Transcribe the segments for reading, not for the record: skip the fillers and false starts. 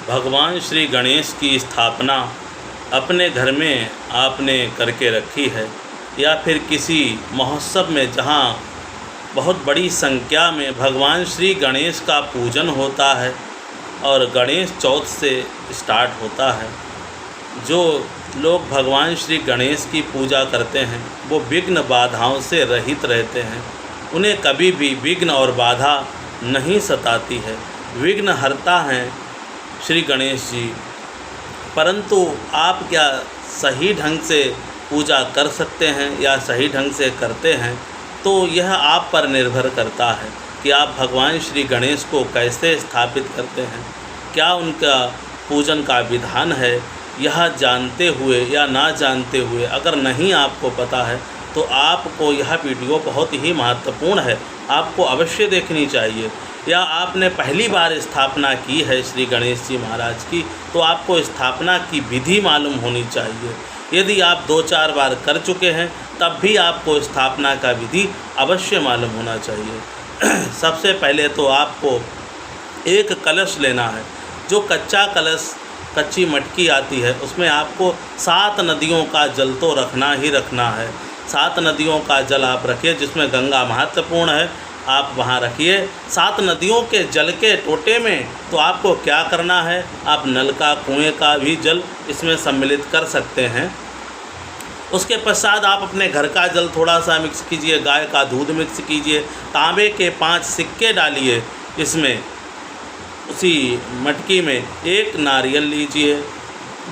भगवान श्री गणेश की स्थापना अपने घर में आपने करके रखी है या फिर किसी महोत्सव में जहाँ बहुत बड़ी संख्या में भगवान श्री गणेश का पूजन होता है और गणेश चौथ से स्टार्ट होता है। जो लोग भगवान श्री गणेश की पूजा करते हैं वो विघ्न बाधाओं से रहित रहते हैं, उन्हें कभी भी विघ्न और बाधा नहीं सताती है। विघ्न हरता हैं श्री गणेश जी, परंतु आप क्या सही ढंग से पूजा कर सकते हैं या सही ढंग से करते हैं, तो यह आप पर निर्भर करता है कि आप भगवान श्री गणेश को कैसे स्थापित करते हैं, क्या उनका पूजन का विधान है। यह जानते हुए या ना जानते हुए अगर नहीं आपको पता है तो आपको यह वीडियो बहुत ही महत्वपूर्ण है, आपको अवश्य देखनी चाहिए। या आपने पहली बार स्थापना की है श्री गणेश जी महाराज की तो आपको स्थापना की विधि मालूम होनी चाहिए। यदि आप 2-4 बार कर चुके हैं तब भी आपको स्थापना का विधि अवश्य मालूम होना चाहिए। सबसे पहले तो आपको एक कलश लेना है, जो कच्चा कलश, कच्ची मटकी आती है, उसमें आपको 7 नदियों का जल तो रखना ही रखना है। 7 नदियों का जल आप रखिए, जिसमें गंगा महत्वपूर्ण है, आप वहाँ रखिए। 7 नदियों के जल के टोटे में तो आपको क्या करना है, आप नल का, कुएँ का भी जल इसमें सम्मिलित कर सकते हैं। उसके पश्चात आप अपने घर का जल थोड़ा सा मिक्स कीजिए, गाय का दूध मिक्स कीजिए, तांबे के 5 सिक्के डालिए इसमें, उसी मटकी में एक नारियल लीजिए,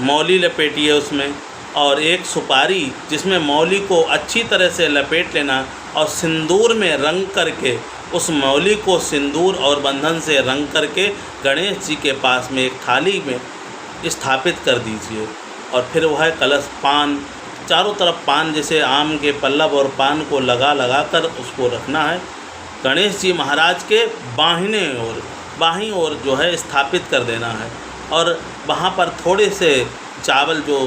मौली लपेटिए उसमें, और एक सुपारी जिसमें मौली को अच्छी तरह से लपेट लेना और सिंदूर में रंग करके उस मौली को सिंदूर और बंधन से रंग करके गणेश जी के पास में एक थाली में स्थापित कर दीजिए। और फिर वह कलश, पान, चारों तरफ पान, जैसे आम के पल्लव और पान को लगा कर उसको रखना है। गणेश जी महाराज के बाहीं ओर जो है स्थापित कर देना है। और वहाँ पर थोड़े से चावल जो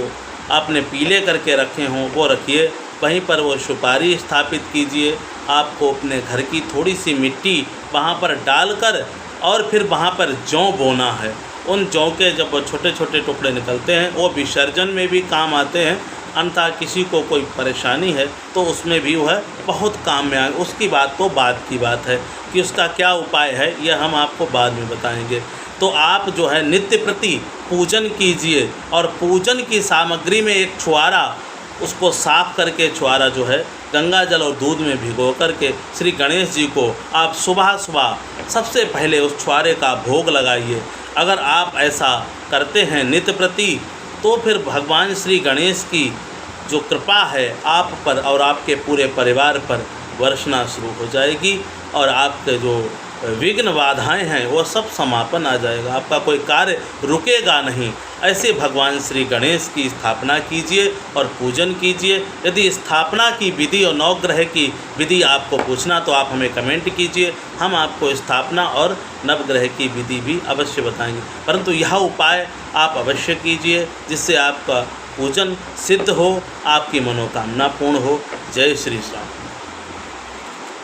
आपने पीले करके रखे हों वो रखिए, वहीं पर वो सुपारी स्थापित कीजिए। आपको अपने घर की थोड़ी सी मिट्टी वहाँ पर डालकर और फिर वहाँ पर जौ बोना है। उन जौ के जब वो छोटे छोटे टुकड़े निकलते हैं वो विसर्जन में भी काम आते हैं, अन्यथा किसी को कोई परेशानी है तो उसमें भी वह बहुत काम में आए। उसकी बात तो बाद की बात है कि उसका क्या उपाय है, यह हम आपको बाद में बताएंगे। तो आप जो है नित्य प्रति पूजन कीजिए और पूजन की सामग्री में एक छुआरा, उसको साफ करके छुआरा जो है गंगा जल और दूध में भिगो करके श्री गणेश जी को आप सुबह सुबह सबसे पहले उस छुआरे का भोग लगाइए। अगर आप ऐसा करते हैं नित्य प्रति तो फिर भगवान श्री गणेश की जो कृपा है आप पर और आपके पूरे परिवार पर वर्षना शुरू हो जाएगी और आपके जो विघ्न बाधाएं हैं वो सब समापन आ जाएगा, आपका कोई कार्य रुकेगा नहीं। ऐसे भगवान श्री गणेश की स्थापना कीजिए और पूजन कीजिए। यदि स्थापना की विधि और नवग्रह की विधि आपको पूछना तो आप हमें कमेंट कीजिए, हम आपको स्थापना और नवग्रह की विधि भी अवश्य बताएंगे। परंतु यह उपाय आप अवश्य कीजिए जिससे आपका पूजन सिद्ध हो, आपकी मनोकामना पूर्ण हो। जय श्री राम।